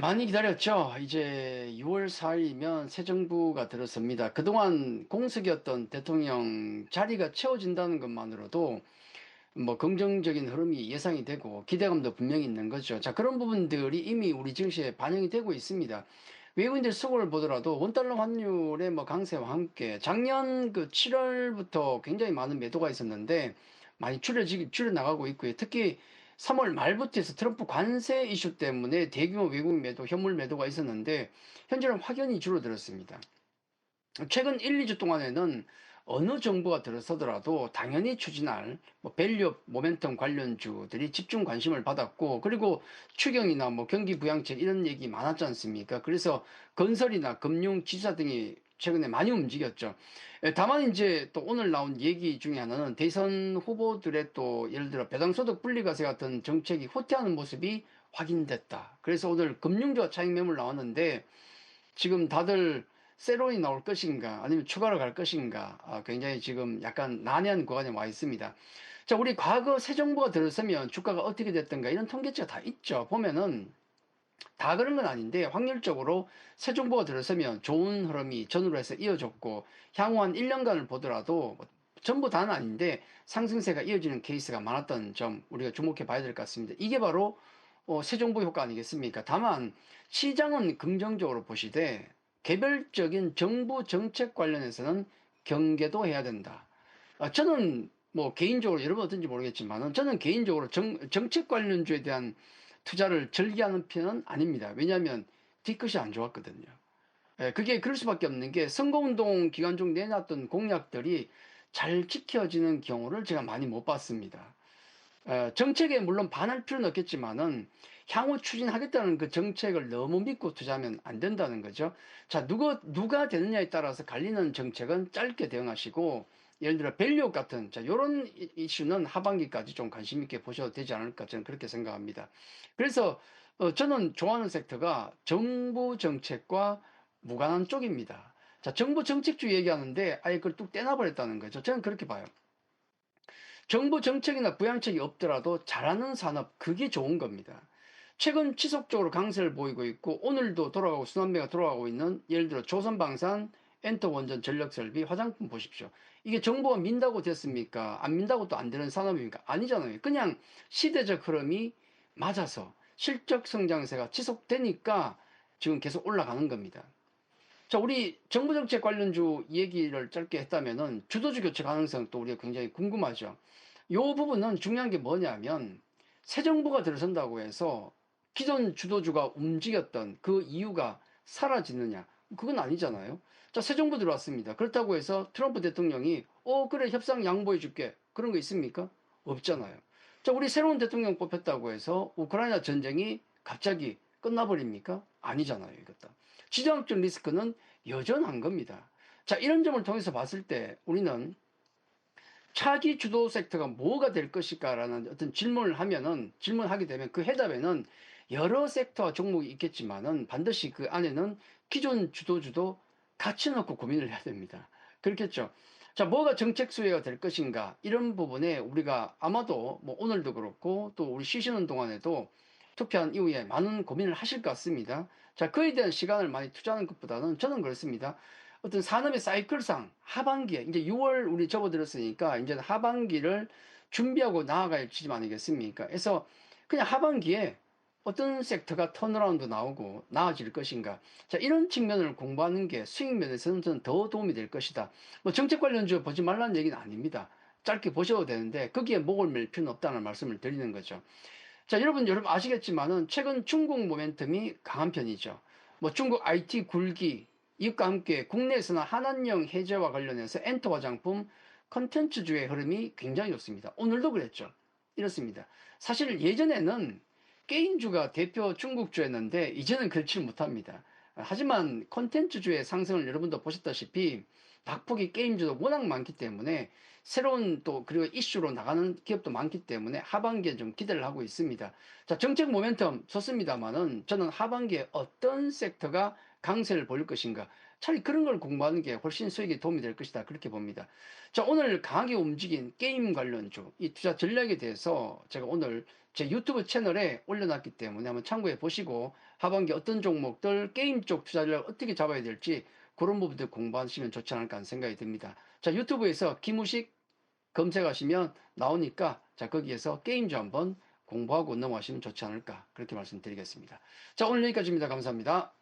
많이 기다렸죠. 이제 6월 4일이면 새 정부가 들어섭니다. 그동안 공석이었던 대통령 자리가 채워진다는 것만으로도 뭐 긍정적인 흐름이 예상이 되고 기대감도 분명히 있는 거죠. 자, 그런 부분들이 이미 우리 증시에 반영이 되고 있습니다. 외국인들 수급을 보더라도 원달러 환율의 뭐 강세와 함께 작년 그 7월부터 굉장히 많은 매도가 있었는데 많이 줄여 나가고 있고요. 특히 3월 말부터 해서 트럼프 관세 이슈 때문에 대규모 외국인 매도, 현물 매도가 있었는데 현재는 확연히 줄어들었습니다. 최근 1, 2주 동안에는 어느 정부가 들어서더라도 당연히 추진할 뭐 밸류 모멘텀 관련주들이 집중 관심을 받았고, 그리고 추경이나 뭐 경기 부양책 이런 얘기 많았지 않습니까? 그래서 건설이나 금융, 지사 등이 최근에 많이 움직였죠. 다만 이제 또 오늘 나온 얘기 중에 하나는 대선 후보들의 또 예를 들어 배당소득 분리과세 같은 정책이 후퇴하는 모습이 확인됐다. 그래서 오늘 금융주가 차익 매물 나왔는데 지금 다들 세론이 나올 것인가 아니면 추가로 갈 것인가, 굉장히 지금 약간 난해한 구간에 와 있습니다. 자, 우리 과거 새 정부가 들어서면 주가가 어떻게 됐던가 이런 통계치가 다 있죠. 보면은 다 그런 건 아닌데 확률적으로 새 정부가 들어서면 좋은 흐름이 전후로 해서 이어졌고, 향후 한 1년간을 보더라도 뭐 전부 다는 아닌데 상승세가 이어지는 케이스가 많았던 점 우리가 주목해 봐야 될 것 같습니다. 이게 바로 새 정부 효과 아니겠습니까? 다만 시장은 긍정적으로 보시되 개별적인 정부 정책 관련해서는 경계도 해야 된다. 저는 뭐 개인적으로 여러분 어떤지 모르겠지만 저는 개인적으로 정책 관련주에 대한 투자를 절개하는 편은 아닙니다. 왜냐하면 뒤끝이 안 좋았거든요. 그게 그럴 수밖에 없는 게 선거운동 기간 중 내놨던 공약들이 잘 지켜지는 경우를 제가 많이 못 봤습니다. 정책에 물론 반할 필요는 없겠지만은 향후 추진하겠다는 그 정책을 너무 믿고 투자하면 안 된다는 거죠. 자, 누가 되느냐에 따라서 갈리는 정책은 짧게 대응하시고, 예를 들어 밸류 같은, 자, 요런 이슈는 하반기까지 좀 관심 있게 보셔도 되지 않을까 저는 그렇게 생각합니다. 그래서 저는 좋아하는 섹터가 정부 정책과 무관한 쪽입니다. 자, 정부 정책주 얘기하는데 아예 그걸 뚝 떼놔버렸다는 거죠. 저는 그렇게 봐요. 정부 정책이나 부양책이 없더라도 잘하는 산업, 그게 좋은 겁니다. 최근 지속적으로 강세를 보이고 있고 오늘도 돌아가고 순환매가 돌아가고 있는, 예를 들어 조선방산, 엔터원전, 전력설비, 화장품 보십시오. 이게 정부가 민다고 됐습니까? 안 민다고 또 안 되는 산업입니까? 아니잖아요. 그냥 시대적 흐름이 맞아서 실적 성장세가 지속되니까 지금 계속 올라가는 겁니다. 자, 우리 정부 정책 관련주 얘기를 짧게 했다면은 주도주 교체 가능성 또 우리가 굉장히 궁금하죠. 요 부분은 중요한 게 뭐냐면 새 정부가 들어선다고 해서 기존 주도주가 움직였던 그 이유가 사라지느냐? 그건 아니잖아요. 자, 새 정부 들어왔습니다. 그렇다고 해서 트럼프 대통령이 그래 협상 양보해 줄게, 그런 거 있습니까? 없잖아요. 자, 우리 새로운 대통령 뽑혔다고 해서 우크라이나 전쟁이 갑자기 끝나버립니까? 아니잖아요, 이것도. 지정학적 리스크는 여전한 겁니다. 자, 이런 점을 통해서 봤을 때 우리는 차기 주도 섹터가 뭐가 될 것일까라는 어떤 질문하게 되면 그 해답에는 여러 섹터와 종목이 있겠지만은 반드시 그 안에는 기존 주도주도 같이 넣고 고민을 해야 됩니다. 그렇겠죠. 자, 뭐가 정책 수혜가 될 것인가, 이런 부분에 우리가 아마도 뭐 오늘도 그렇고 또 우리 쉬시는 동안에도 투표한 이후에 많은 고민을 하실 것 같습니다. 자, 그에 대한 시간을 많이 투자하는 것보다는 저는 그렇습니다. 어떤 산업의 사이클상 하반기에 이제 6월 우리 접어들었으니까 이제 하반기를 준비하고 나아갈 시점 아니겠습니까? 그래서 그냥 하반기에 어떤 섹터가 턴어라운드 나오고 나아질 것인가. 자, 이런 측면을 공부하는 게 수익 면에서는 저는 더 도움이 될 것이다. 뭐 정책 관련주 보지 말라는 얘기는 아닙니다. 짧게 보셔도 되는데 거기에 목을 맬 필요는 없다는 말씀을 드리는 거죠. 자, 여러분 아시겠지만은 최근 중국 모멘텀이 강한 편이죠. 뭐 중국 IT 굴기, 이것과 함께 국내에서는 한한령 해제와 관련해서 엔터 화장품 컨텐츠주의 흐름이 굉장히 좋습니다. 오늘도 그랬죠. 이렇습니다. 사실 예전에는 게임주가 대표 중국주였는데 이제는 그렇지 못합니다. 하지만 콘텐츠주의 상승을 여러분도 보셨다시피 박폭이 게임주도 워낙 많기 때문에 새로운 또 그리고 이슈로 나가는 기업도 많기 때문에 하반기에 좀 기대를 하고 있습니다. 자, 정책 모멘텀 좋습니다만은 저는 하반기에 어떤 섹터가 강세를 보일 것인가, 차라리 그런 걸 공부하는 게 훨씬 수익에 도움이 될 것이다, 그렇게 봅니다. 자, 오늘 강하게 움직인 게임 관련주 이 투자 전략에 대해서 제가 오늘 제 유튜브 채널에 올려놨기 때문에 한번 참고해 보시고 하반기 어떤 종목들, 게임 쪽 투자를 어떻게 잡아야 될지 그런 부분들 공부하시면 좋지 않을까 하는 생각이 듭니다. 자, 유튜브에서 김우식 검색하시면 나오니까 자, 거기에서 게임주 한번 공부하고 넘어가시면 좋지 않을까 그렇게 말씀드리겠습니다. 자, 오늘 여기까지입니다. 감사합니다.